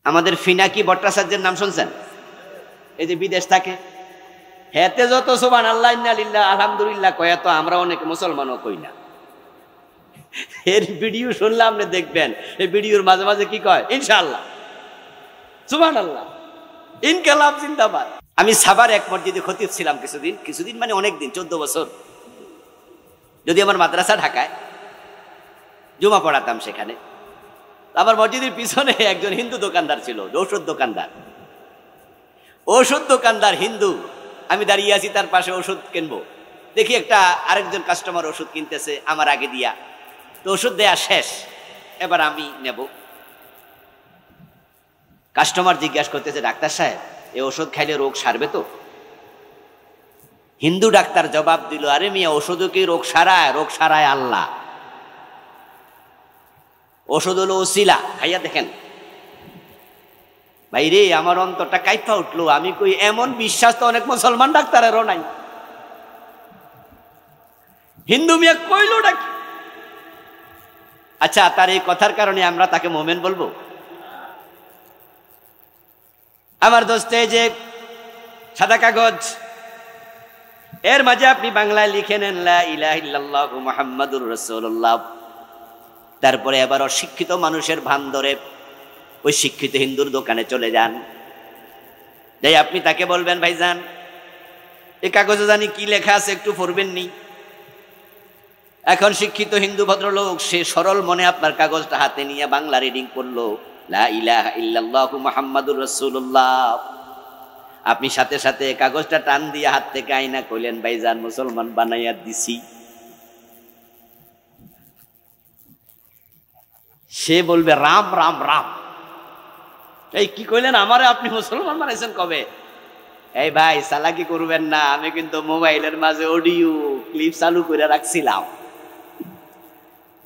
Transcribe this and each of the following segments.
আমাদের ফিনাকি ভট্টাচার্যের নাম শুনছেন? এই যে বিদেশ থাকে, হেতে যত সুবহানাল্লাহ ইন্না লিল্লাহ আলহামদুলিল্লাহ কয়, তো আমরা অনেক মুসলমানও কই না। এর ভিডিও শুনলে আপনি দেখবেন, এই ভিডিওর মাঝে মাঝে কি কয়, ইনশাআল্লাহ, সুবহানাল্লাহ, ইনকালাব জিন্দাবাদ। আমি সাভার এক মসজিদে খতিব ছিলাম কিছুদিন মানে অনেক দিন, 14 বছর। যদি আমার মাদ্রাসা ঢাকায়, জুমা পড়াতাম সেখানে। আমার মসজিদের পিছনে একজন হিন্দু দোকানদার ছিল, ওষুধ দোকানদার হিন্দু। আমি দাঁড়িয়ে আছি তার পাশে, ওষুধ কিনবো, দেখি একটা আরেকজন কাস্টমার ওষুধ কিনতেছে আমার আগে দিয়া। তো ওষুধ দেয়া শেষ, এবার আমি নেব। কাস্টমার জিজ্ঞাসা করতেছে, ডাক্তার সাহেব এই ওষুধ খাইলে রোগ সারবে তো? হিন্দু ডাক্তার জবাব দিল, আরে মিয়া, ওষুধও কি রোগ সারায়? রোগ সারায় আল্লাহ। ওষুধ হলো ওসিলা, খাইয়া দেখেন। ভাই রে, আমার অন্তরটা কাইপা উঠলো। আমি কই, এমন বিশ্বাস তো অনেক মুসলমান ডাক্তারেরও নাই। হিন্দু মিয়া কইলো নাকি? আচ্ছা, তার এই কথার কারণে আমরা তাকে মোমেন বলবো? আমার দোস্ত, এই যে সাদা কাগজ, এর মাঝে আপনি বাংলায় লিখে নেন লা ইলাহা ইল্লাল্লাহু মুহাম্মাদুর রাসূলুল্লাহ। তারপরে এবার অশিক্ষিত মানুষের ভান ধরে ওই শিক্ষিত হিন্দুর দোকানে চলে যান, যাই আপনি তাকে বলবেন, ভাইজান এই কাগজে জানি কি লেখা আছে, একটু পড়বেন নি? এখন শিক্ষিত হিন্দু ভদ্রলোক, সে সরল মনে আপনার কাগজটা হাতে নিয়ে বাংলা রিডিং করলো, লা ইলাহা ইল্লাল্লাহু মুহাম্মাদুর রাসূলুল্লাহ। আপনি সাথে সাথে কাগজটা টান দিয়ে হাত থেকে আইনা কইলেন, ভাইজান মুসলমান বানাইয়া দিছি। সে বলবে, রাম রাম রাম। এই কি কইলেন আমারে? আপনি মুসলমান বানাইছেন কবে? এই ভাই, চালাকি করবেন না, আমি কিন্তু মোবাইলের মাঝে অডিও ক্লিপ চালু করে রাখছিলাম,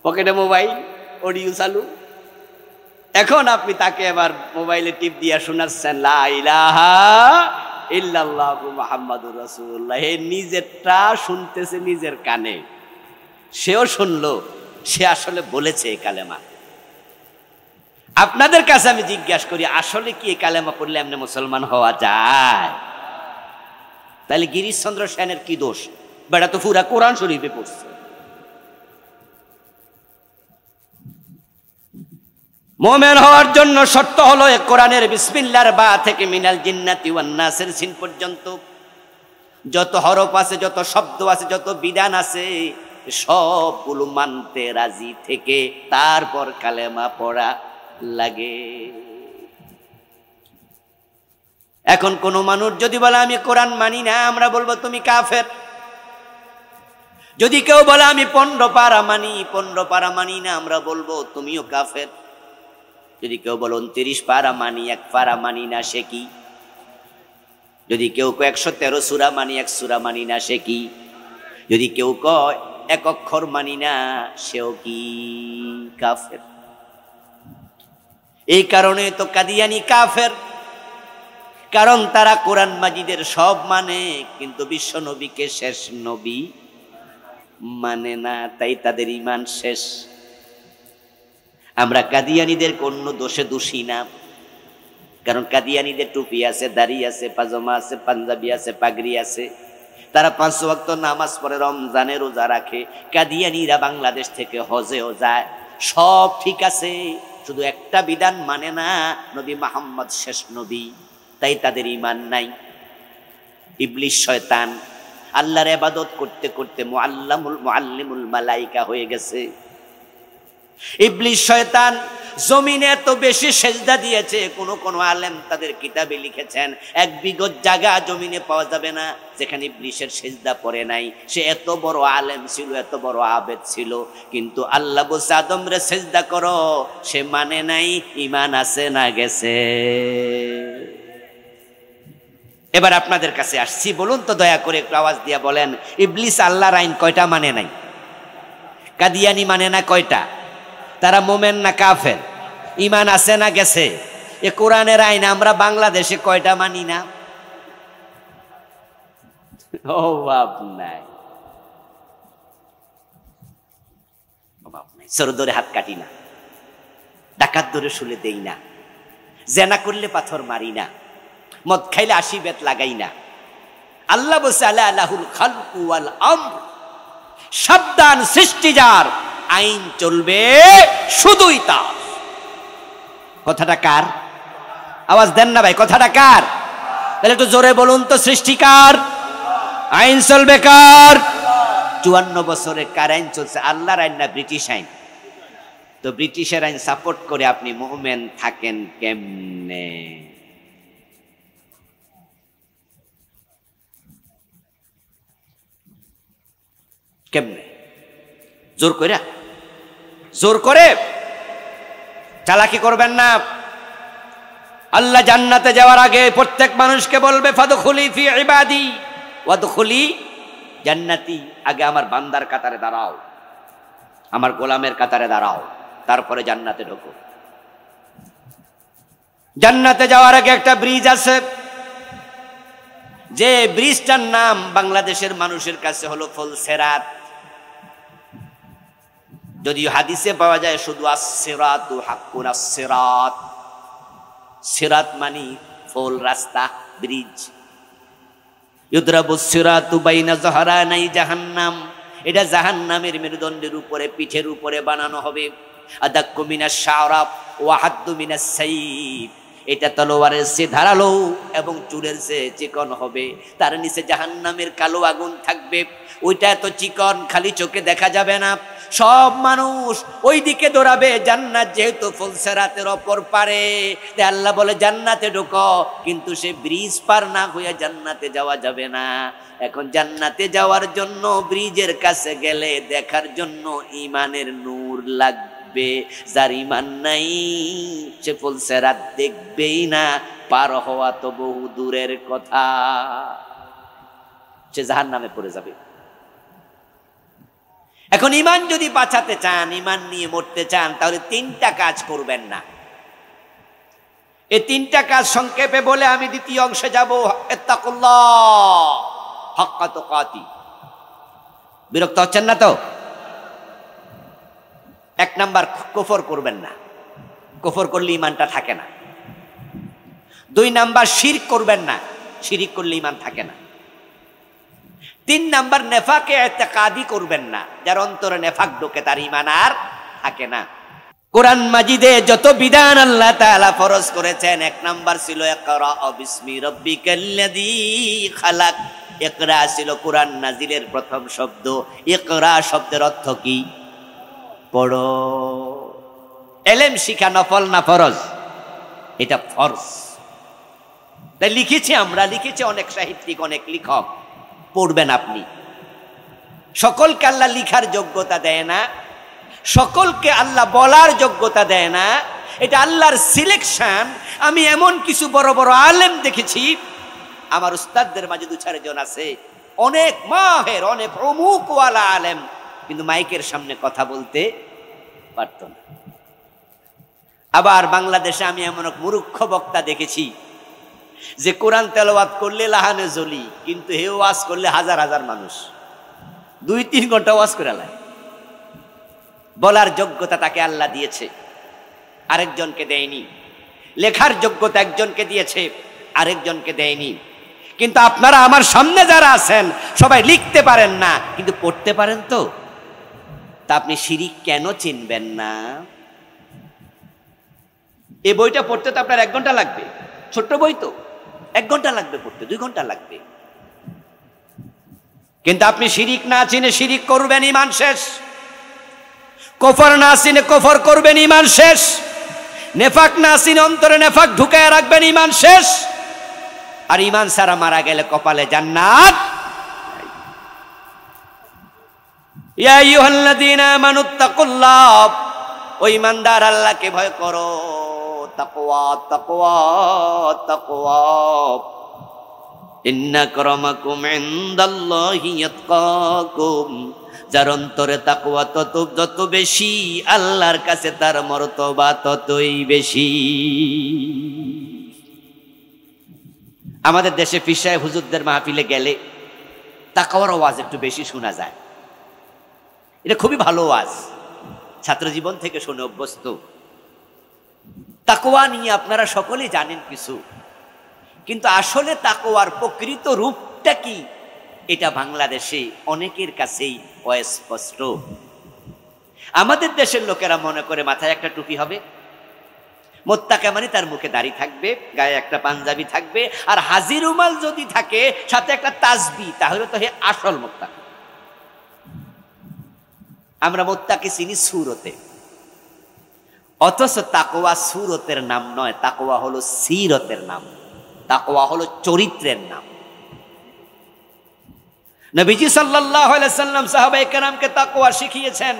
পকেটে মোবাইল, অডিও চালু। এখন আপনি তাকে এবার মোবাইলে টিপ দিয়া শোনাচ্ছেন, লা ইলাহা ইল্লাল্লাহু মুহাম্মাদুর রাসূলুল্লাহ। হে নিজেরটা শুনতেছে নিজের কানে, সেও শুনলো, সে আসলে বলেছে এই কালেমা। আপনাদের কাছে আমি জিজ্ঞাসা করি, আসলে কি এই কালেমা পড়লে এমনি মুসলমান হওয়া যায়? তাহলে গিরিশচন্দ্র সেনের কি দোষ? বেটা তো পুরা কোরআন শরীফে পড়ছে। মুমিন হওয়ার জন্য শর্ত হলো এই কোরআনের বিসমিল্লাহর বা থেকে মিনাল জিন্নাতি ওয়ান নাসের সিন পর্যন্ত যত হরফ আছে, যত শব্দ আছে, যত বিধান আছে, সবগুলো মানতে রাজি থেকে তারপর কালেমা পড়া লাগে। এখন কোন মানুষ যদি বলে আমি কোরআন মানি না, আমরা বলবো তুমি কাফের। যদি কেউ বলে আমি 15 পারা মানি না, আমরা বলবো তুমিও কাফের। যদি কেউ বলে 29 পারা মানি, 1 পারা মানি না, সে কি? যদি কেউ কয় 113 সূরা মানি, 1 সূরা মানি না, সে কি? যদি কেউ কয় 1 অক্ষর মানি না, সেও কি কাফের? এই কারণে তো কাদিয়ানি কাফের, কারণ তারা কোরআন মাজিদের সব মানে, কিন্তু বিশ্ব নবীকে শেষ নবী মানে না, তাই তাদের ঈমান শেষ। আমরা কাদিয়ানীদের কোনো দোষে দোষী না, কারণ কাদিয়ানীদের টুপি আছে, দাড়ি আছে, পাজামা আছে, পাঞ্জাবি আছে, পাগড়ি আছে, তারা 5 ওয়াক্ত নামাজ পড়ে, রমজানে রোজা রাখে। কাদিয়ানীরা বাংলাদেশ থেকে হজেও যায়, সব ঠিক আছে, শুধু একটা বিধান মানে না, নবী মুহাম্মদ শেষ নবী, তাই তাদের ঈমান নাই। ইবলিস শয়তান আল্লাহর ইবাদত করতে করতে মুআল্লিমুল মালাইকা হয়ে গেছে। ইবলিস শয়তান জমিনে এত বেশি সেজদা দিয়েছে, কোন আলেম তাদের কিতাবে লিখেছেন 1 বিঘত জায়গা জমিনে পাওয়া যাবে না যেখানে ইবলিসের সেজদা পড়ে নাই। সে এত বড় আলেম ছিল, এত বড় আবেদ ছিল, কিন্তু আল্লাহ বলছে আদম রে সেজদা করো, সে মানে নাই। ঈমান আছে না গেছে? এবার আপনাদের কাছে আসছি, বলুন তো দয়া করে, একটু আওয়াজ দিয়া বলেন, ইবলিস আল্লাহর আইন কয়টা মানে নাই? কাদিয়ানি মানে না কয়টা? তারা মোমেন না কাফের? ঈমান আছে না গেছে? এ কোরআনের আইন আমরা বাংলাদেশে কয়টা মানি না? অভাব নাই, চোর ধরে হাত কাটি না, ডাকাত ধরে শুলে দেই না, জেনা করলে পাথর মারি না, মদ খাইলে 80 বেত লাগাই না। আল্লাহ বলছে আলা আলাহুল খালকু ওয়াল আমর, সাবধান সৃষ্টি যার, আইন চলবে শুধুই তার। কথাটা কার? আওয়াজ দেন না ভাই, কথাটা কার? তাহলে একটু জোরে বলুন তো, সৃষ্টিকার, আইন চলবে কার? 54 বছরে কার আইন চলছে? আল্লাহর আইন না ব্রিটিশ আইন? তো ব্রিটিশের আইন সাপোর্ট করে আপনি মুভমেন্ট থাকেন কেমনে? কেমনে? জোর করে, জোর করে চালাকি করবেন না। আল্লাহ জান্নাতে যাওয়ার আগে প্রত্যেক মানুষকে বলবে ফাদখুলি ফি ইবাদি ওয়াদখুলি জান্নাতি। আগে আমার বান্দার কাতারে দাঁড়াও, আমার গোলামের কাতারে দাঁড়াও, তারপরে জান্নাতে ঢোকো। জান্নাতে যাওয়ার আগে একটা ব্রিজ আছে, যে ব্রিজটার নাম বাংলাদেশের মানুষের কাছে হলো ফুলসেরাত। যদিও হাদিসে পাওয়া যায় শুধু আস-সিরাতু হাক্কুন, আস-সিরাত, সিরাত মানে ফুল রাস্তা, ব্রিজ। ইউদরাবুস সিরাতু বাইনা যহরানাই জাহান্নাম, এটা জাহান্নামের মেরুদণ্ডের উপরে, পিঠের উপরে বানানো হবে। আদাক্কু মিনাশ শারাব ওয়া হাদ্দু মিনাস সাইফ, এটা তলোয়ারের চেয়ে ধারালো এবং চুলের চেয়ে চিকন হবে। তার নিচে জাহান্নামের কালো আগুন থাকবে, ওইটা এত চিকন খালি চোখে দেখা যাবে না। সব মানুষ ওই দিকে দৌড়াবে, জান্নাত যেহেতু ফুলসেরাতের অপর পারে, তাই আল্লাহ বলে জান্নাতে ঢোকো, কিন্তু সে ব্রিজ পার না হইয়া জান্নাতে যাওয়া যাবে না। এখন জান্নাতে যাওয়ার জন্য ব্রিজের কাছে গেলে দেখার জন্য ইমানের নূর লাগবে। যার ইমান নাই সে ফুলসেরাত দেখবেই না, পার হওয়া তো বহু দূরের কথা, সে জাহান্নামে পড়ে যাবে। এখন ইমান যদি বাঁচাতে চান, ইমান নিয়ে মরতে চান, তাহলে 3টা কাজ করবেন না। এই 3টা কাজ সংক্ষেপে বলে আমি দ্বিতীয় অংশে যাব। ইত্তাকুল্লাহ হাক্কা তুকাতি। বিরক্ত হচ্ছেন না তো? 1 নাম্বার, কুফর করবেন না, কুফর করলে ইমানটা থাকে না। 2 নাম্বার, শিরক করবেন না, শিরক করলে ইমান থাকে না। 3 নাম্বার, নেফাকে ইতিকাদি করবেন না, যার অন্তরে নেফাক ঢোকে তার ইমান আর থাকে না। কোরআন মাজিদে যত বিধান আল্লাহ তাআলা ফরজ করেছেন, 1 নাম্বার ছিল ইকরা বিসমি রাব্বিকাল্লাযী খালাক। ইকরা ছিল কোরআন নাজিলের প্রথম শব্দ। ইকরা শব্দের অর্থ কি? পড়ো। ইলম শিখা নফল না ফরজ? এটা ফরজ। তাই লিখেছি আমরা, লিখেছে অনেক সাহিত্যিক, অনেক লেখক, পড়বেন আপনি। সকলকে আল্লাহ লিখার যোগ্যতা দেয় না, সকলকে আল্লাহ বলার যোগ্যতা দেয় না, এটা আল্লাহর সিলেকশন। আমি এমন কিছু বড় বড় আলেম দেখেছি, আমার উস্তাদদের মাঝে 2-4 জন আছে, অনেক মাহের, অনেক অমুকওয়ালা আলেম, কিন্তু মাইকের সামনে কথা বলতে পারত না। আবার বাংলাদেশে আমি এমন এক মূর্খ বক্তা দেখেছি, যে কোরআন তেলাওয়াত করলে লাহানে জ্বলি, কিন্তু হে ওয়াজ করলে হাজার হাজার মানুষ 2-3 ঘন্টা ওয়াজ করে লাই। বলার যোগ্যতা তাকে আল্লাহ দিয়েছে, আরেকজনকে দেয়নি। লেখার যোগ্যতা একজনকে দিয়েছে, আরেকজনকে দেয়নি। কিন্তু আপনারা আমার সামনে যারা আছেন সবাই লিখতে পারেন না, কিন্তু পড়তে পারেন তো। তা আপনি শিরিক কেন চিনবেন না? এই বইটা পড়তে তো আপনার 1 ঘন্টা লাগবে, ছোট্ট বই তো, 1 ঘন্টা লাগবে পড়তে, 2 ঘন্টা লাগবে। কিন্তু আপনি শিরিক না চিনে শিরিক করবেন, ইমান শেষ। কুফর না চিনে কুফর করবেন, ইমান শেষ। নেফাক না চিনে অন্তরে নেফাক ঢুকায় রাখবেন, ইমান শেষ। আর ইমান ছাড়া মারা গেলে কপালে জান্নাত। ইয়া আইয়ুহাল্লাযীনা আমানুত্তাকুল্লাহ, ও ঈমানদার আল্লাহকে ভয় করো। তাকওয়া তাকওয়া তাকওয়া, ইন্না আকরামাকুম ইনদাল্লাহি ইয়াতকাকুম। যার অন্তরে তাকওয়া যত বেশি, আল্লাহর কাছে তার মর্তবা ততই বেশি। আমাদের দেশে পীর সাহেব হুজুরদের মাহফিলে গেলে তাকওয়ার ওয়াজ একটু বেশি শোনা যায়। এটা খুবই ভালো ওয়াজ, ছাত্র জীবন থেকে শুনে অভ্যস্ত। তাকওয়া নিয়ে আপনারা সকলেই জানেন কিছু, কিন্তু আসলে তাকওয়ার প্রকৃত রূপটা কি এটা বাংলাদেশে অনেকের কাছেই অস্পষ্ট। আমাদের দেশের লোকেরা মনে করে মাথায় একটা টুপি হবে, মোত্তাকা মানে তার মুখে দাড়ি থাকবে, গায়ে একটা পাঞ্জাবি থাকবে, আর হাজি রুমাল যদি থাকে সাথে একটা তাসবিহ, তাহলে তো হে আসল মোত্তাকা। আমরা মোত্তাকি চিনি সুরতে, অথচ তাকওয়া সুরতের নাম নয়, তাকওয়া হলো সিরতের নাম, তাকওয়া হলো চরিত্রের নাম। নবীজি সাল্লাল্লাহু আলাইহি সাল্লাম সাহাবায়ে কেরামকে তাকওয়া শিখিয়েছেন।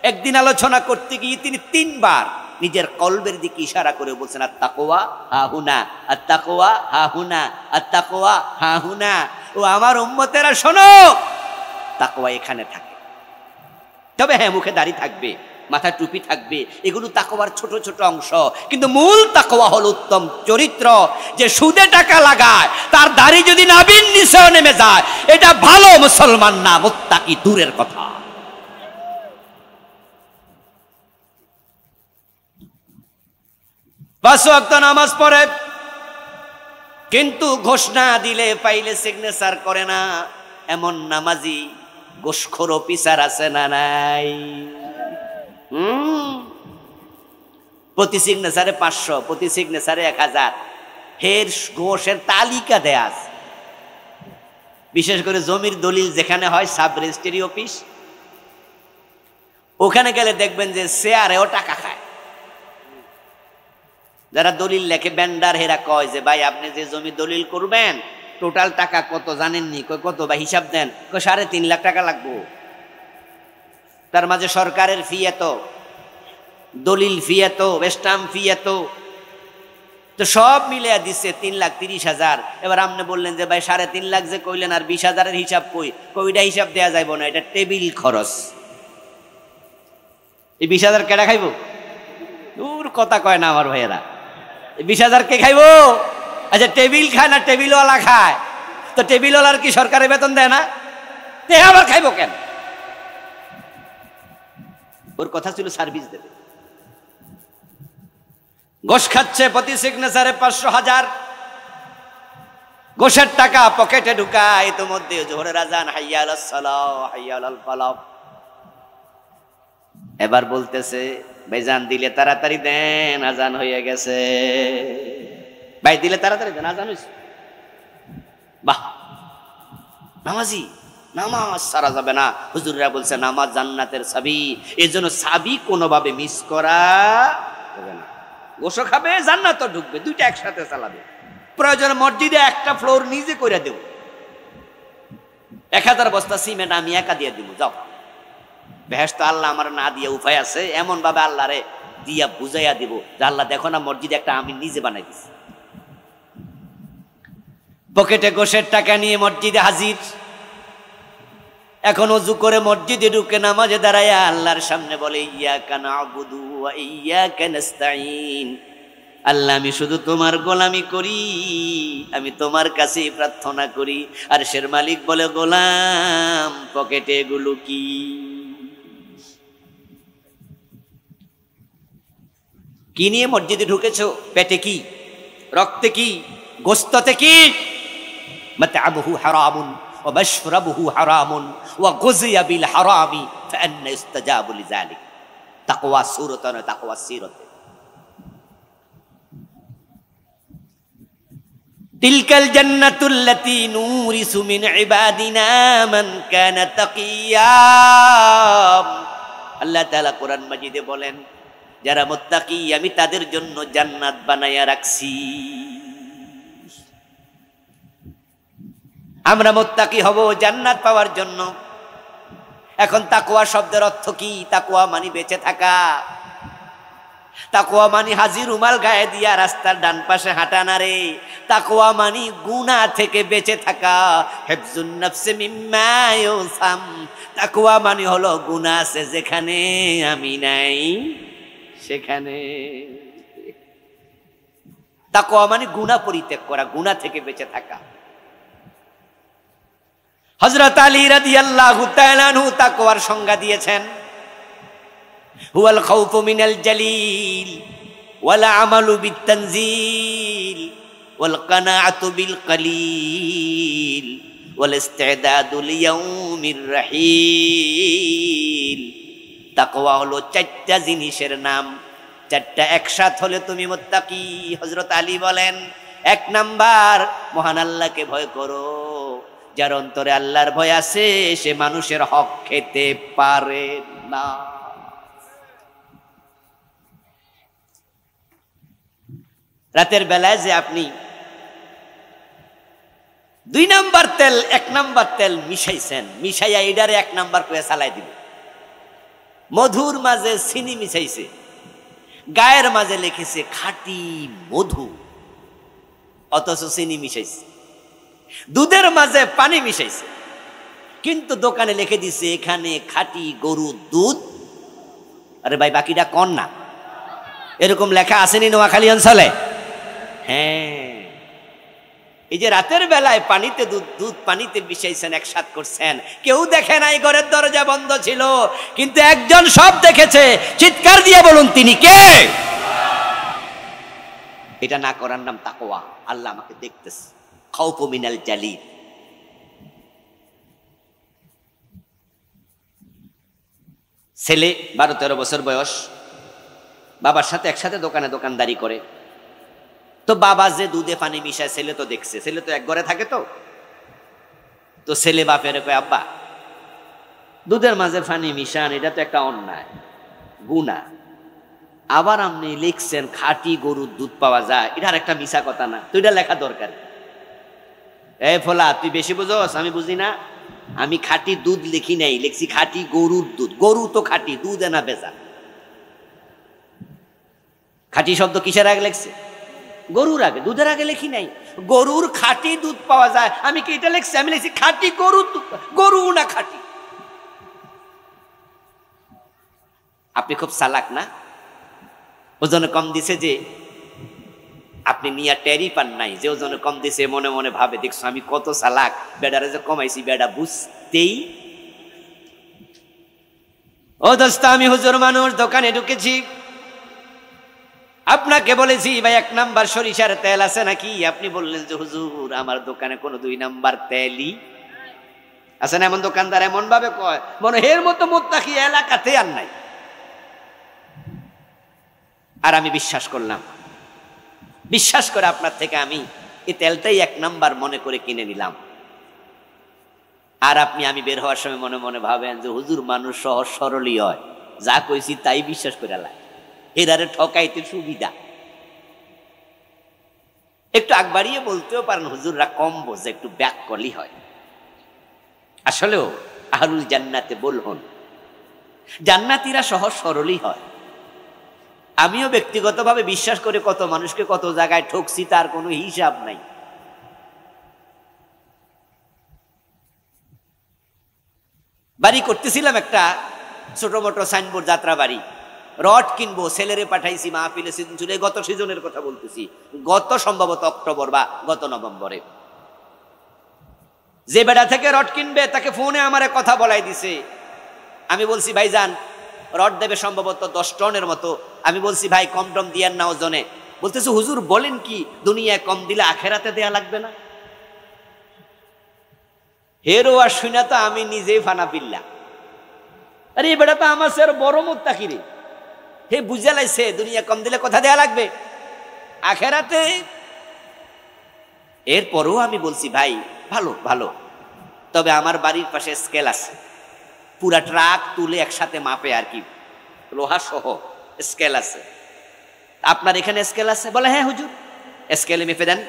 একদিন আলোচনা করতে গিয়ে তিনি 3 বার নিজের কলবের দিকে ইশারা করে বলছেন, আত-তাকওয়া হাহুনা, আত-তাকওয়া হাহুনা, আত-তাকওয়া হাহুনা। ও আমার উম্মতেরা শোনো, তাকওয়া এখানে থাকে। তবে হ্যাঁ, মুখে দাড়ি থাকবে, মাথায় টুপি থাকবে, এগুলো তাকওয়ার ছোট ছোট অংশ, কিন্তু মূল তাকওয়া হলো উত্তম চরিত্র। যে সুদে টাকা লাগায় তার দাড়ি যদি নাভির নিচেও নেমে যায়, এটা ভালো মুসলমান না, মুত্তাকি দূরের কথা। পাঁচ ওয়াক্ত নামাজ পড়ে, কিন্তু ঘোষণা দিলে পাইলে সিগনেচার করে না, এমন নামাজি ঘুষখোর অফিসার আছে না নাই? প্রতি সিগনেচারে 500, প্রতি সিগনেচারে 1000, হের ঘোষের তালিকা দেয়া আছে। বিশেষ করে জমির দলিল যেখানে হয়, সাব রেজিস্ট্রি অফিস, ওখানে গেলে দেখবেন যে শেয়ারেও টাকা খায়। যারা দলিল লেখে ব্যান্ডার, হেরা কয় যে ভাই আপনি যে জমি দলিল করবেন টোটাল টাকা কত জানেননি? কত ভাই হিসাব দেন? 3.5 লাখ টাকা লাগবো। তার মাঝে সরকারের ফি এত, দলিল ফি এত, স্ট্যাম্প ফি এত, তো সব মিলিয়ে দিচ্ছে 3,30,000। এবার আপনি বললেন যে ভাই 3.5 লাখ যে কইলেন, আর 20,000-এর হিসাব কই? কইটা হিসাব দেয়া যাইব না, এটা টেবিল খরচ। এই 20,000 কেডা খাইব? দূর কথা কয় না আমার ভাইয়েরা, 20,000 কে খাইব? আচ্ছা, টেবিল খায় না টেবিলওয়ালা খায়? তো টেবিলওয়ালার কি সরকারের বেতন দেয় না? তে আবার খাইব কেন? ওর কথা ছিল সার্ভিস দেবে। ঘোষ খাচ্ছে, প্রতি সিগনেচারে 500,000 ঘোষের টাকা পকেটে ঢুকায়। ইতিমধ্যে জোহরের আজান, হাইয়া আলাস সালাহ, হাইয়া আলাল ফালাহ। এবার বলতেছে, ভাইজান দিলে তাড়াতাড়ি দেন, আজান হয়ে গেছে। ভাই দিলে তাড়াতাড়ি দেন, আজান হয়েছে। বাহ, নামাজি, নামাজ সারা যাবে না। হুজুররা বলছে নামাজ জান্নাতের চাবি, এই জন্য চাবি কোনোভাবে মিস করা যাবে না। গোসো খাবে, জান্নাতও ঢুকবে, দুইটা একসাথে চালাবে। প্রয়োজনে মসজিদে একটা ফ্লোর নিজে করে দেব, 1000 বস্তা সিমেন্ট আমি একা দিয়ে দিব, যাও। বেহেশত আল্লাহ আমার না দিয়ে উপায় আছে, এমন ভাবে আল্লাহরে দিয়া বুঝাইয়া দিব যে আল্লাহ দেখো না, মসজিদে একটা আমি নিজে বানাই দিছি। পকেটে গোশের টাকা নিয়ে মসজিদে হাজির। এখন ওযু করে মসজিদে ঢুকে নামাজে দাঁড়ায় আল্লাহর সামনে বলে, ইয়াকা না'বুদু ওয়া ইয়াকা নাস্তাঈন। আল্লাহ, আমি শুধু তোমার গোলামি করি, আমি তোমার কাছেই প্রার্থনা করি। আর শের মালিক বলে, গোলাম পকেটে এগুলো কি? কি নিয়ে মসজিদে ঢুকেছো? পেটে কি? রক্তে কি? গোশতে কি? মাতআবুহু হারামুন ওয়া মাশরাবুহু হারামুন ওয়া গুযিয়া বিল হারামি ফাআন্না ইস্তাজাবু লিযালিক। তাকওয়া সূরত না, তাকওয়া সিরত। তিলকাল জান্নাতুল্লাতী নুরিসু মিন ইবাদিনা মান কানা তাকিয়া। আল্লাহ তাআলা কোরআন মাজিদে বলেন, যারা মুত্তাকি আমি তাদের জন্য জান্নাত বানায়া রাখছি। আমরা মুত্তাকি হব জান্নাত পাওয়ার জন্য। এখন তাকওয়া শব্দের অর্থ কি? তাকওয়া মানে বেঁচে থাকা। তাকওয়া মানে হাজির রুমাল গায়ে দিয়া রাস্তার ডান পাশে হাঁটা না রে। তাকওয়া মানে গুনাহ থেকে বেঁচে থাকা। হিফজুন নাফসি মিম্মা ইউসাম। তাকওয়া মানে হলো গুনাহ আছে যেখানে আমি নাই সেখানে। তাকওয়া মানে গুনাহ পরিত্যাগ করা, গুনাহ থেকে বেঁচে থাকা। হযরত আলী রাদিয়াল্লাহু তাআলা আনহু তাকওয়ার সংজ্ঞা দিয়েছেন, হুয়াল খাউফু মিনাল জালিল ওয়ালা আমালু বিত-তানজিল ওয়াল কানাআতু বিল কালিল ওয়াল ইসতি'দাদু লিয়াউমির রাহিল। তাকওয়া হলো চারটা জিনিসের নাম, চারটা একসাথে হলে তুমি মুত্তাকি। হযরত আলী বলেন, এক নাম্বার মহান আল্লাহকে ভয় করো, যার অন্তরে আল্লাহর ভয় আছে সে মানুষের হক খেতে পারে না। রাতের বেলায় যে আপনি 2 নাম্বার তেল 1 নাম্বার তেল মিশাইছেন, মিশাইয়া এটারে 1 নাম্বার করে চালাই দিবে। মধুর মাঝে চিনি মিশাইছে, গায়ের মাঝে লিখেছে খাঁটি মধু, অথচ চিনি মিশাইছে। দুধের মাঝে পানি মিশাইছে, কিন্তু দোকানে লিখে দিছে এখানে খাঁটি গরুর দুধ। আরে ভাই বাকিটা কোন না? এরকম লেখা আসেনি নোয়াখালী অঞ্চলে? হ্যাঁ, এই যে রাতের বেলায় পানিতে দুধ পানিতে মিশাইছেন, একসাথ করছেন, কেউ দেখে নাই, ঘরের দরজা বন্ধ ছিল, কিন্তু একজন সব দেখেছে। চিৎকার দিয়ে বলুন তিনি কে? এটা না করার নাম তাকওয়া। আল্লাহ আমাকে দেখতেছে। খাউফু মিনাল জালিল। ছেলে 12-13 বছর বয়স, বাবার সাথে একসাথে দোকানে দোকানদারি করে। তো বাবা যে দুধে পানি মিশায় ছেলে তো দেখছে, ছেলে তো এক ঘরে থাকে। তো ছেলে বাপের কয়, আব্বা দুধের মাঝে পানি মিশান, এটা তো একটা অন্যায়, গুনাহ। আবার আপনি লিখছেন খাঁটি গরুর দুধ পাওয়া যায়, এটার একটা মিশা কথা না, তো এটা লেখা দরকার। এই ফলা, তুই বেশি বুঝোস, আমি বুঝি না। আমি খাঁটি দুধ লিখি নাই, লিখছি খাঁটি গরুর দুধ। গরু তো খাঁটি, দুধ না বেজা। খাঁটি শব্দ কিসের আগে লেখছে? গরুর আগে, দুধের আগে লিখি নাই। গরুর খাঁটি দুধ পাওয়া যায়, আমি কি এটা লিখছি? আমি লিখছি খাঁটি গরুর দুধ, গরু না খাঁটি। আপনি খুব চালাক না? ওজনে কম দিছে যে আপনি নিয়ে টেরি পান নাই, যে ওজনে কম দিছে মনে মনে ভাবে, দেখছো আমি কত চালাক, বেডারে যে কমাইছি বেডা বুঝতেই। ও দোস্ত, আমি হুজুর মানুষ, দোকানে ঢুকেছি, আপনাকে বলেছি ভাই 1 নাম্বার সরিষার তেল আছে নাকি? আপনি বললেন যে হুজুর আমার দোকানে কোনো 2 নাম্বার তেলই আছে না। এমন দোকানদার এমন ভাবে কয় মনে এর মতো মুত্তাকি এলাকাতে আর নাই। আর আমি বিশ্বাস করলাম, বিশ্বাস করে আপনার থেকে আমি এই তেলটাই 1 নাম্বার মনে করে কিনে নিলাম। আর আমি বের হওয়ার সময় মনে মনে ভাবেন যে হুজুর মানুষ সহজ সরলই হয়, যা কইছি তাই বিশ্বাস করে লাগে, এরারে ঠকাইতে সুবিধা। একটু আগ বাড়িয়ে বলতেও পারেন হুজুররা কম বোঝে, একটু ব্যাক করলি হয়। আসলেও আহলুল জান্নাতে বলহন, জান্নাতীরা সহজ সরলই হয়। আমিও ব্যক্তিগতভাবে বিশ্বাস করে কত মানুষকে কত জায়গায় ঠকছি, তার কোনো হিসাব নাই। বাড়ি করতেছিলাম একটা ছোট মোটো সাইনবোর্ড, যাত্রা বাড়ি, রড কিনবো, ছেলেরে পাঠাইছি মাহফিলে। সিজন ছিল গত সিজনের কথা বলতেছি, গত সম্ভবত অক্টোবর বা গত নভেম্বরে। যে বেড়া থেকে রড কিনবে তাকে ফোনে আমারে কথা বলাই দিছে। আমি বলছি ভাইজান রড দেবে সম্ভবত 10 টনের মতো। আমি বলছি ভাই কম টম দিয়ার না ওজনে। বলতেছে হুজুর বলেন কি, দুনিয়ায় কম দিলে আখেরাতে দেয়া লাগবে না? হেরো আর শুনা তো আমি নিজেই ফানা পিল্লা। আরে এই বেটা তো আমার সে বড় মুত্তাকি রে, হে বুঝে লাইছে দুনিয়া কম দিলে কথা দেয়া লাগবে আখেরাতে। এরপরও আমি বলছি ভাই ভালো ভালো, তবে আমার বাড়ির পাশে স্কেল আছে, পুরা ট্রাক তুলে একসাথে মাপে আর কি, লোহা সহ স্কেল আছে। আপনার এখানে স্কেল আছে? বলে হ্যাঁ হুজুর। স্কেলে মেপে দেন,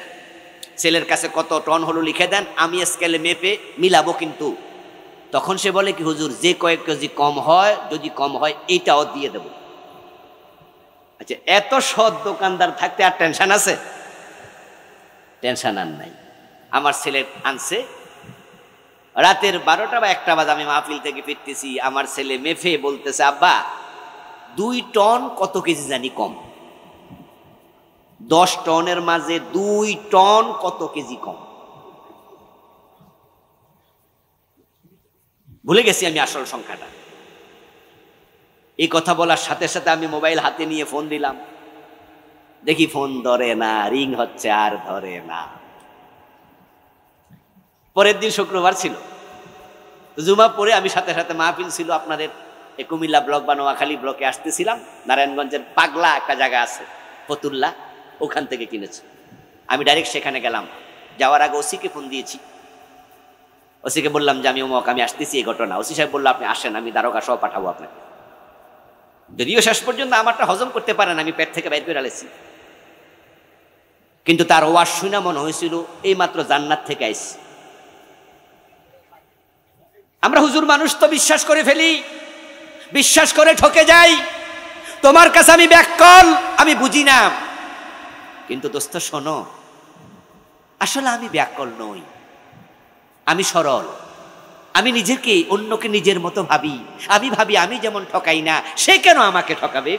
ছেলের কাছে কত টন হলো লিখে দেন, আমি স্কেলে মেপে মিলাবো। কিন্তু তখন সে বলে কি হুজুর যে কয়েক কেজি কম হয়, যদি কম হয় এইটাও দিয়ে দেব। আচ্ছা, এত সৎ দোকানদার থাকতে আর টেনশন আছে? টেনশন আর নাই। আমার ছেলে আনছে রাতের 12টা বা 1টা বাজে, আমি মাহফিল থেকে ফিরতেছি, আমার ছেলে মেপে বলতেছে আব্বা 2 টন কত কেজি জানি কম। 10 টনের মাঝে 2 টন কত কেজি কম, ভুলে গেছি আমি আসল সংখ্যাটা। এই কথা বলার সাথে সাথে আমি মোবাইল হাতে নিয়ে ফোন দিলাম, দেখি ফোন ধরে না, রিং হচ্ছে আর ধরে না। পরের দিন শুক্রবার ছিল, জুমা পরে আমি সাথে সাথে মাহফিল ছিল আপনাদের এই কুমিল্লা ব্লক বা নোয়াখালী ব্লকে আসতেছিলাম। নারায়ণগঞ্জের পাগলা একটা জায়গা আছে ফতুল্লা, ওখান থেকে কিনেছি। আমি ডাইরেক্ট সেখানে গেলাম। যাওয়ার আগে ওসিকে ফোন দিয়েছি। ওসিকে বললাম যে আমি আমি আসতেছি এই ঘটনা। ওসি সাহেব বললো আপনি আসেন, আমি দারোগা সহ পাঠাবো আপনাকে। যদিও শেষ পর্যন্ত আমারটা হজম করতে পারেন, আমি পেট থেকে বাইর করে আলেছি, কিন্তু তার ওয়াজ শুনে মনে হয়েছিল এই মাত্র জান্নাত থেকে আইছি। আমরা হুজুর মানুষ তো বিশ্বাস করে ফেলি, বিশ্বাস করে ঠকে যাই। তোমার কাছে আমি ব্যাককল, আমি বুঝি না, কিন্তু দোস্ত শোনো, আসলে আমি ব্যাককল নই, আমি সরল। আমি নিজেকে অন্যকে নিজের মতো ভাবি। আমি ভাবি আমি যেমন ঠকাই না, সে কেন আমাকে ঠকাবে?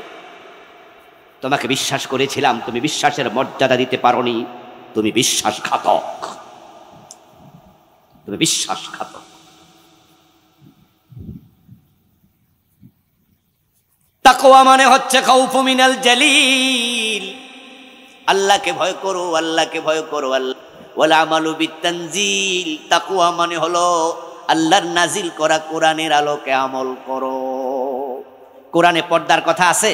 তোমাকে বিশ্বাস করেছিলাম, তুমি বিশ্বাসের মর্যাদা দিতে পারোনি, তুমি বিশ্বাসঘাতক, তুমি বিশ্বাসঘাতক। তাকওয়া মানে হচ্ছে খাউফু মিনাল জালিল, আল্লাহকে ভয় করো, আল্লাহকে ভয় করো। ওয়াল আমালু বিতানজিল, তাকওয়া মানে হলো আল্লাহর নাজিল করা কোরআনের আলোকে আমল করো। কোরআনে পর্দার কথা আছে?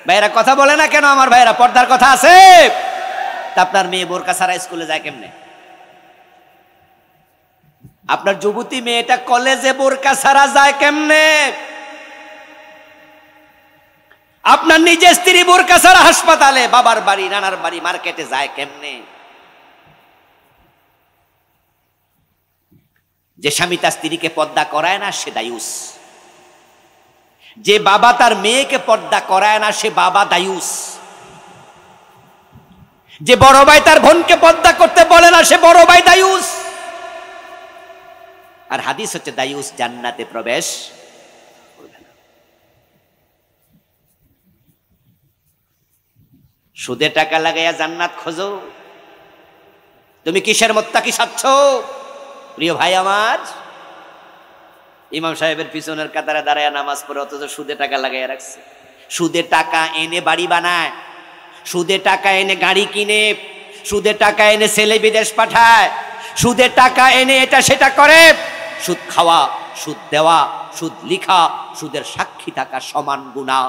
ভাইরা কথা বলে না কেন আমার ভাইরা? পর্দার কথা আছে? তা আপনার মেয়ে বোরকা ছাড়া স্কুলে যায় কেমনে? আপনার যুবতী মেয়েটা কলেজে বোরকা ছাড়া যায় কেমনে? আপনার নিজের স্ত্রী বোরকা ছাড়া হাসপাতালে, বাবার বাড়ি, নানার বাড়ি, মার্কেটে যায় কেমনে? যে স্বামী তার স্ত্রীকে পর্দা করায় না সে দায়ুস, যে বাবা তার মেয়েকে পর্দা করায় না সে বাবা দায়ুস, যে বড় ভাই তার বোনকে পর্দা করতে বলে না সে বড় ভাই দায়ুস। আর হাদিস হচ্ছে দায়ুস জান্নাতে প্রবেশ করবে না। সুদে টাকা লাগাইয়া জান্নাত খোঁজো, তুমি কিসের মোত্তাকি সাচ্ছ? প্রিয় ভাই আমার, ইমাম সাহেবের পিছনের কাতারে দাঁড়ায় নামাজ পড়ে, অথচ সুদে টাকা লাগাইয়া রাখছে। সুদে টাকা এনে বাড়ি বানায়, সুদে টাকা এনে গাড়ি কিনে, সুদে টাকা এনে ছেলে বিদেশ পাঠায়, সুদে টাকা এনে এটা সেটা করে। সুদ খাওয়া, সুদ দেওয়া, সুদ লিখা, সুদের সাক্ষী থাকা সমান গুনাহ।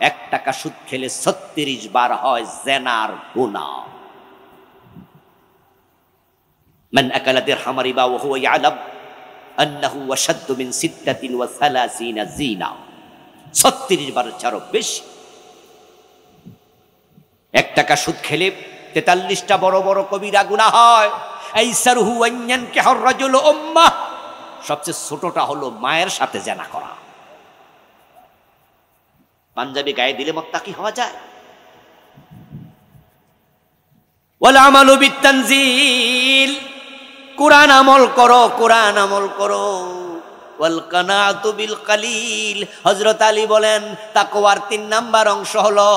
1 টাকা সুদ খেলে 36 বার হয় জেনার গুনাহ। মান আকালা দিরহাম রিবা ওয়া হুয়া ইয়ালাম আন্নাহু আশাদ্দু মিন 36 জিনা। 36 বার ছাড়ো বেশি। 1 টাকা সুদ খেলে 43টা বড় বড় কবিরা গুনাহ হয়। আইসারহু আন ইয়ানকিহুর রাজুলু উম্মাহ, সবচেয়ে ছোটটা হলো মায়ের সাথে জেনা করা। পাঞ্জাবি গায়ে দিলে মুত্তাকি হওয়া যায়? ওয়াল আমালু বিতানজিল, কুরআন আমল করো, কুরআন আমল করো। ওয়াল কানাতু বিল কালিল, হযরত আলী বলেন তাকওয়ার 3 নাম্বার অংশ হলো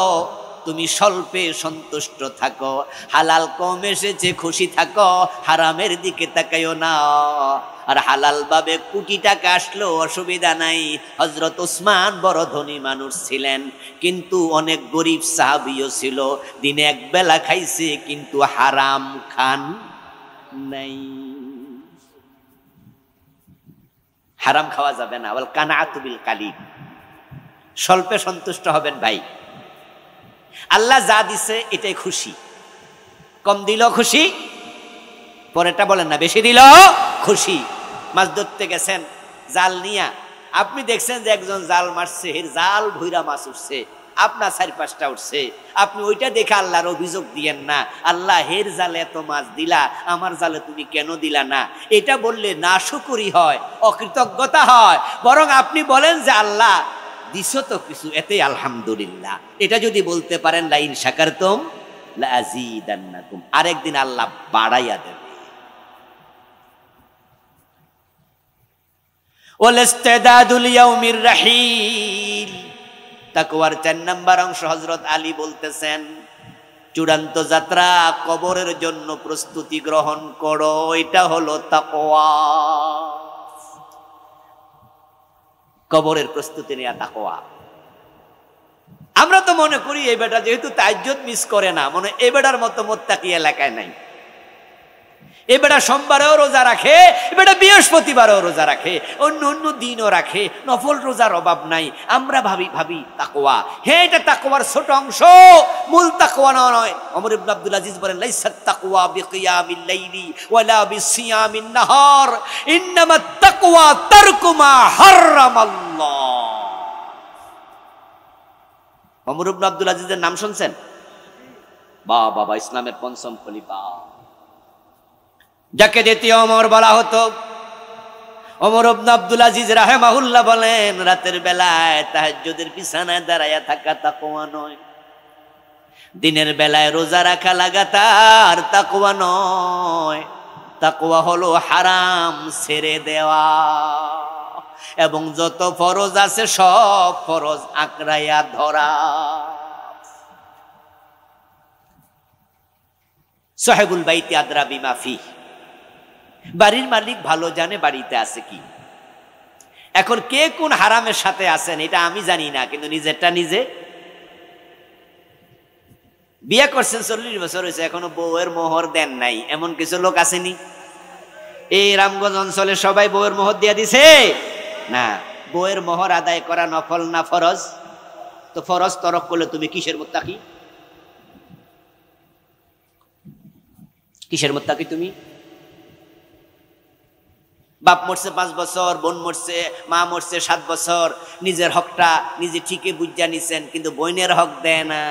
তুমি স্বল্পে সন্তুষ্ট থাকো, হালাল কম এসেছে খুশি থাকো, হারামের দিকে তাকাইও না। আর হালাল ভাবে কোটি টাকা আসলো অসুবিধা নাই। হযরত ওসমান বড় ধনী মানুষ ছিলেন, কিন্তু অনেক গরিব সাহাবীও ছিল, দিনে 1 বেলা খাইছে কিন্তু হারাম খান নাই। হারাম খাওয়া যাবে না। ওয়াল কানাতু বিল কালিল, স্বল্পে সন্তুষ্ট হবেন ভাই। আল্লাহ যা দিছে এটাই খুশি, কম দিল খুশি, পরেরটা বলেন না বেশি দিল খুশি। মাছ ধরতে গেছেন জাল নিয়া, আপনি দেখছেন যে একজন জাল মারছে, এর জাল ভুইরা মাছ উঠছে, আপনার 4-5টা উঠছে, আপনি ওইটা দেখে আল্লাহর অভিযোগ দিয়েন না, আল্লাহ হের জালে এত মাছ দিলা, আমার জালে তুমি কেন দিলা না। এটা বললে নাশুকরি হয়, অকৃতজ্ঞতা হয়। বরং আপনি বলেন যে আল্লাহ দিছো তো কিছু, এতে আলহামদুলিল্লাহ। এটা যদি বলতে পারেন লা ইন শাকারতুম লা আযীদান্নাকুম, আরেকদিন আল্লাহ বাড়াইয়া দেবে। ওয়াল ইস্তিদাদুল ইয়াউমির রাহিল, তাকওয়ার 4 নাম্বার অংশ হযরত আলী বলতেছেন চূড়ান্ত যাত্রা কবরের জন্য প্রস্তুতি গ্রহণ করো, এটা হলো তাকওয়া। কবরের প্রস্তুতি নেওয়া তাকওয়া। আমরা তো মনে করি এই বেটা যেহেতু তাহাজ্জুদ মিস করে না, মনে এই বেটার মতো মুত্তাকি এলাকায় নাই। এ বেটা সোমবারেও রোজা রাখে, এ বেটা বৃহস্পতিবারেও রোজা রাখে, অন্য অন্য দিনও রাখে, নফল রোজার অভাব নাই। আমরা ভাবি তাকওয়া, হ্যাঁ এটা তাকওয়ার ছোট অংশ, মূল তাকওয়া নয়। ওমর ইবনে আব্দুল আজিজ বলেন, লাইসাত তাকওয়া বিকিয়ামিল লাইলি ওয়ালা বিসিয়ামিন নাহার, ইন্নামাত তাকওয়া তারকু মা হারামাল্লাহ। ওমর ইবনে আব্দুল আজিজের নাম শুনছেন? বাবা ইসলামের পঞ্চম খলিফা, যাকে দ্বিতীয় ওমর বলা হতো। ওমর ইবনে আব্দুল আজিজ রাহিমাহুল্লাহ বলেন, রাতের বেলায় তাহাজ্জুদের বিছানায় দাঁড়ায়া থাকা তাকওয়া নয়, দিনের বেলায় রোজা রাখা লাগাতার তাকওয়া নয়। তাকওয়া হলো হারাম ছেড়ে দেওয়া এবং যত ফরজ আছে সব ফরজ আঁকড়াইয়া ধরা। সাহেবুল বাইতি আদরা বিমা ফিহি, বাড়ির মালিক ভালো জানে বাড়িতে আছে কি। এখন কে কোন হারামের সাথে আছেন এটা আমি জানি না, কিন্তু নিজেরটা নিজে। বিয়ে করছেন 40 বছর হয়েছে, এখনো বউয়ের মোহর দেন নাই, এমন কিছু লোক আসেনি? এই রামগঞ্জ অঞ্চলে সবাই বউয়ের মোহর দিয়ে দিছে না। বউয়ের মোহর আদায় করা নফল না ফরজ? তো ফরজ তরক করলে তুমি কিসের মুত্তাকি? কিসের মুত্তাকি তুমি? বাপ মরছে 5 বছর, বোন মরছে, মা মরছে 7 বছর, নিজের হকটা নিজে ঠিকই বুঝা নিছেন, কিন্তু বোনের হক দেয় না।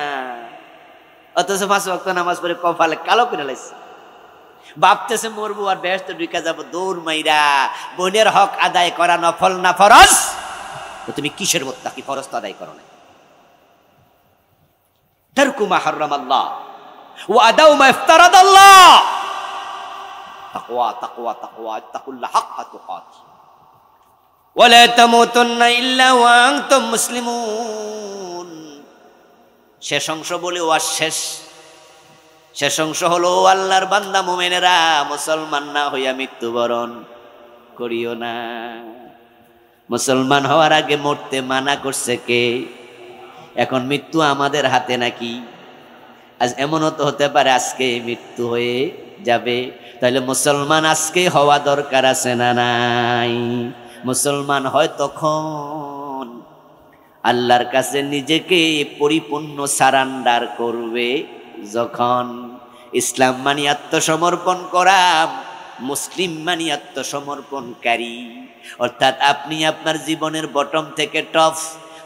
অথচ 5 ওয়াক্ত নামাজ পড়ে কপালে কালো করে লাইছে, ভাবতেছে মরবো আর বেহেশতে ঢুকে যাবো, দৌড় মাইরা। বোনের হক আদায় করা নফল না ফরজ? তো তুমি কিসের মুত্তাকি? ফরজ তো আদায় করো না। তারকু মা হারামাল্লাহ ওয়া আদাউ মা ইফতারাদাল্লাহ। তাকওয়া তাকওয়া তাকওয়া, ইত্তাকুল্লাহ হাক্কা তুকাতিহি ওয়া লা তামুতুন্না ইল্লা ওয়া আনতুম মুসলিমুন। শেষ অংশ বলে ওয়াজ শেষ। শেষ অংশ হলো, আল্লাহর বান্দা মুমিনেরা, মুসলমান না হইয়া মৃত্যুবরণ করিও না। মুসলমান হওয়ার আগে মরতে মানা করছে কে? এখন মৃত্যু আমাদের হাতে নাকি? আজ এমনও তো হতে পারে আজকে মৃত্যু হয়ে যাবে। তাহলে মুসলমান আজকে হওয়া দরকার আছে না নাই? মুসলমান হয় তখন আল্লাহর কাছে নিজেকে পরিপূর্ণ সারান্ডার করবে যখন। ইসলাম মানি আত্মসমর্পণ করা, মুসলিম মানি আত্মসমর্পণকারী। অর্থাৎ আপনি আপনার জীবনের বটম থেকে টপ,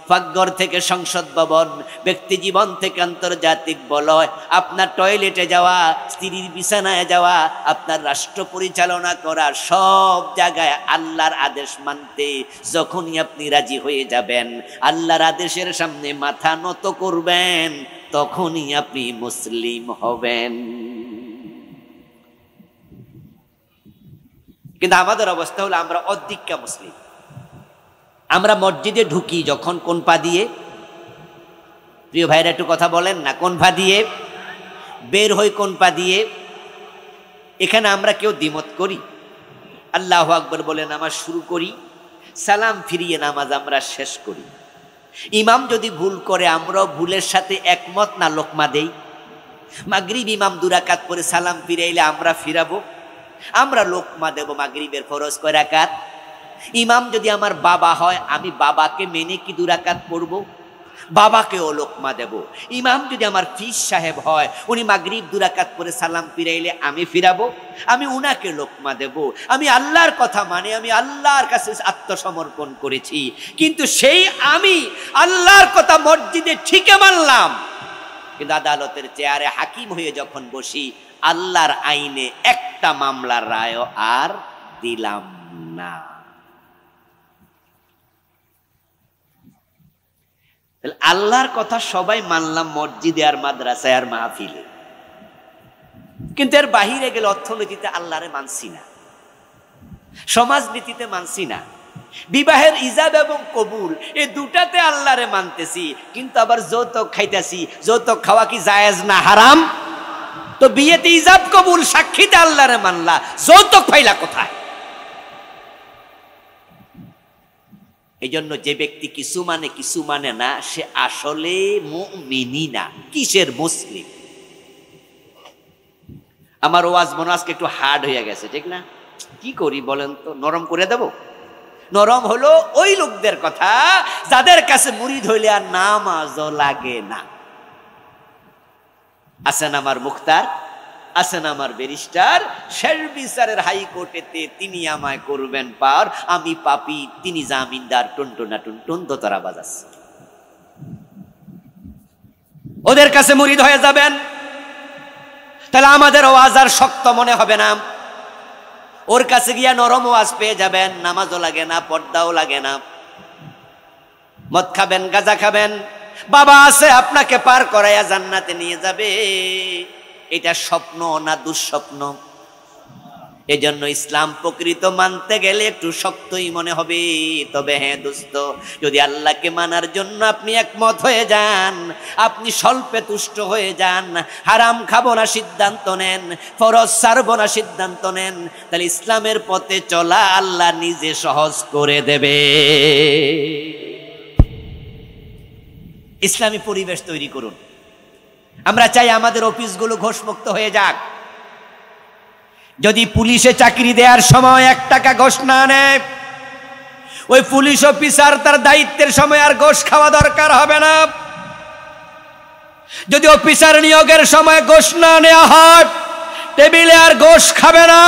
পাকঘর থেকে সংসদ ভবন, ব্যক্তি জীবন থেকে আন্তর্জাতিক বলয়, আপনার টয়লেটে যাওয়া, স্ত্রীর বিছানায় যাওয়া, আপনার রাষ্ট্র পরিচালনা করা, সব জায়গায় আল্লাহর আদেশ মানতে যখনই আপনি রাজি হয়ে যাবেন, আল্লাহর আদেশের সামনে মাথা নত করবেন, তখনই আপনি মুসলিম হবেন। কিন্তু আমাদের অবস্থা হলো আমরা অধিক্কা মুসলিম। আমরা মসজিদে ঢুকি যখন কোন পা দিয়ে? প্রিয় ভাইরা একটু কথা বলেন না, কোন পা দিয়ে? বের হই কোন পা দিয়ে? এখানে আমরা কেউ দ্বিমত করি? আল্লাহু আকবার বলে নামাজ শুরু করি, সালাম ফিরিয়ে নামাজ আমরা শেষ করি। ইমাম যদি ভুল করে আমরাও ভুলের সাথে একমত না লোকমা দেই? মাগরিব ইমাম 2 রাকাত পরে সালাম ফিরাইলে আমরা ফিরাবো, আমরা লোকমা দেব মাগরিবের ফরজ কয় রাকাত। ইমাম যদি আমার বাবা হয়, আমি বাবাকে মেনে কি 2 রাকাত পড়ব? বাবাকেও লোকমা দেব। ইমাম যদি আমার ফিস সাহেব হয়, উনি মাগরিব 2 রাকাত পরে সালাম ফিরাইলে আমি ফিরাবো, আমি উনাকে লোকমা দেব। আমি আল্লাহর কথা মানে, আমি আল্লাহর কাছে আত্মসমর্পণ করেছি। কিন্তু সেই আমি আল্লাহর কথা মসজিদে ঠিকই মানলাম, কিন্তু আদালতের চেয়ারে হাকিম হয়ে যখন বসি, আল্লাহর আইনে একটা মামলার রায় আর দিলাম না। আল্লাহর কথা সবাই মানলাম মসজিদে আর মাদ্রাসায় আর মাহফিলে, কিন্তু এর বাহিরে গেলে অর্থনীতিতে আল্লাহরে মানছি না, সমাজনীতিতে মানছি না, বিবাহের ইজাব এবং কবুল এই দুটাতে আল্লাহরে মানতেছি, কিন্তু আবার যৌতুক খাইতেছি। যৌতুক খাওয়া কি জায়েজ না হারাম? তো বিয়েতে ইজাব কবুল সাক্ষীতে আল্লাহরে মানলা, যৌতুক পাইলা কোথায়? এই জন্য যে ব্যক্তি কিছু মানে না, সে আসলে মুমিনই না। কিসের মুসলিম? আমার ওয়াজ মনে আজকে একটু হার্ড হয়ে গেছে, ঠিক না? কি করি বলেন তো, নরম করে দেব? নরম হলো ওই লোকদের কথা যাদের কাছে মুরিদ হইলে আর নামাজও লাগে না। আছেন আমার মুখতার, আছেন আমার ব্যারিস্টার, শেষ বিচারের হাইকোর্টেতে তিনি আমায় করবেন পার, আমি পাপী, তিনি জামিনদার, টুনটুনা টুনটুন দোতারা বাজাচ্ছে। ওদের কাছে মুরিদ হয়ে যাবেন, তাহলে আমাদের ওয়াজ আর শক্ত মনে হবে না। ওর কাছে গিয়া নরম ওয়াজ পেয়ে যাবেন, নামাজও লাগে না, পর্দাও লাগে না। মদ খাবেন, গাঁজা খাবেন, বাবা আছে আপনাকে পার করাইয়া জান্নাতে নিয়ে যাবে। এটা স্বপ্ন না দুঃস্বপ্ন? এজন্য ইসলাম প্রকৃত মানতে গেলে একটু শক্তই মনে হবে। তবে হ্যাঁ দোস্ত, যদি আল্লাহকে মানার জন্য আপনি একমত হয়ে যান, আপনি স্বল্পে তুষ্ট হয়ে যান, হারাম খাবো না সিদ্ধান্ত নেন, ফরজ ছাড়বো না সিদ্ধান্ত নেন, তাহলে ইসলামের পথে চলা আল্লাহ নিজে সহজ করে দেবে। ইসলামী পরিবেশ তৈরি করুন। আমরা চাই আমাদের অফিসগুলো ঘোষমুক্ত হয়ে যাক। যদি পুলিশে চাকরি দেওয়ার সময় 1 টাকা ঘোষ না নেয়, ওই পুলিশ অফিসার তার দায়িত্বের সময় আর ঘোষ খাওয়া দরকার হবে না। যদি অফিসার নিয়োগের সময় ঘোষ না নেওয়া হয়, টেবিলে আর ঘোষ খাবে না।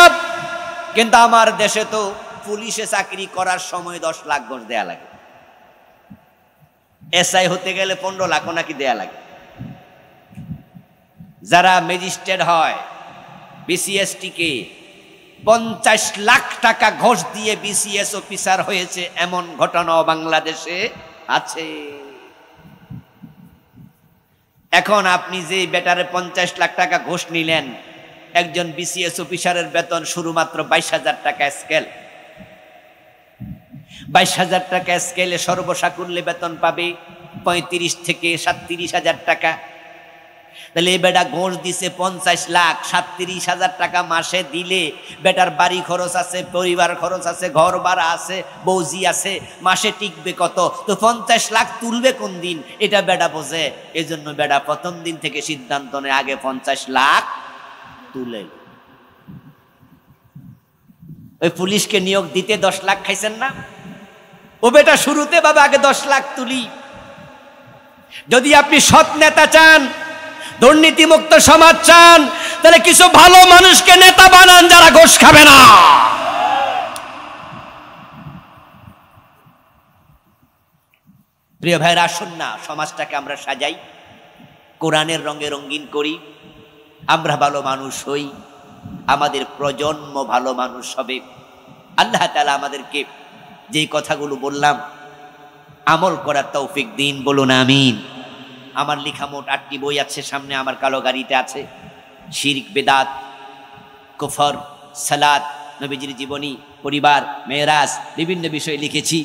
কিন্তু আমার দেশে তো পুলিশে চাকরি করার সময় 10 লাখ ঘোষ দেয়া লাগে, এসআই হতে গেলে 15 লাখ নাকি দেয়া লাগে। যারা ম্যাজিস্ট্রেট হয়, বিসিএসটি কে 50 লাখ টাকা ঘোষ দিয়ে বিসিএস অফিসার হয়েছে, এমন ঘটনাও বাংলাদেশে আছে। এখন আপনি যে বেটারে 50 লাখ টাকা ঘোষ নিলেন, একজন বিসিএস অফিসারের বেতন শুরুমাত্র 22,000 টাকা স্কেল। 22,000 টাকা স্কেলে সর্বসাকুল্যে বেতন পাবে 35 থেকে 37,000 টাকা। তাহলে এই বেটা ঘোষ দিছে 50 লাখ, 37,000 টাকা মাসে দিলে বেটার বাড়ি খরচ আছে, পরিবার খরচ আছে, ঘর ভাড়া আছে, বৌজি আছে, মাসে টিকবে কত? তো 50 লাখ তুলবে কোন দিন, এটা বেটা বোঝে। এই জন্য বেটা প্রথম দিন থেকে সিদ্ধান্ত নেয় আগে 50 লাখ তুলে। ওই পুলিশকে নিয়োগ দিতে 10 লাখ খাইছেন না? ও বেটা শুরুতে বাবা আগে 10 লাখ তুলি। যদি আপনি সৎ নেতা চান, দুর্নীতিমুক্ত সমাজ চান, তাহলে কিছু ভালো মানুষকে নেতা বানান যারা ঘোষ খাবে না। প্রিয় ভাইরা, আসুন না সমাজটাকে আমরা সাজাই, কোরআনের রঙে রঙিন করি, আমরা ভালো মানুষ হই, আমাদের প্রজন্ম ভালো মানুষ হবে। আল্লাহ তাআলা আমাদেরকে যেই কথাগুলো বললাম আমল করার তৌফিক দিন, বলুন আমিন। আমার লেখা মোট 8টি বই আছে, সামনে আমার কালো গাড়িতে আছে। শিরক, বেদাত, কুফর, সালাত, নবীজির জীবনী, পরিবার, মেরাজ, বিভিন্ন বিষয় লিখেছি।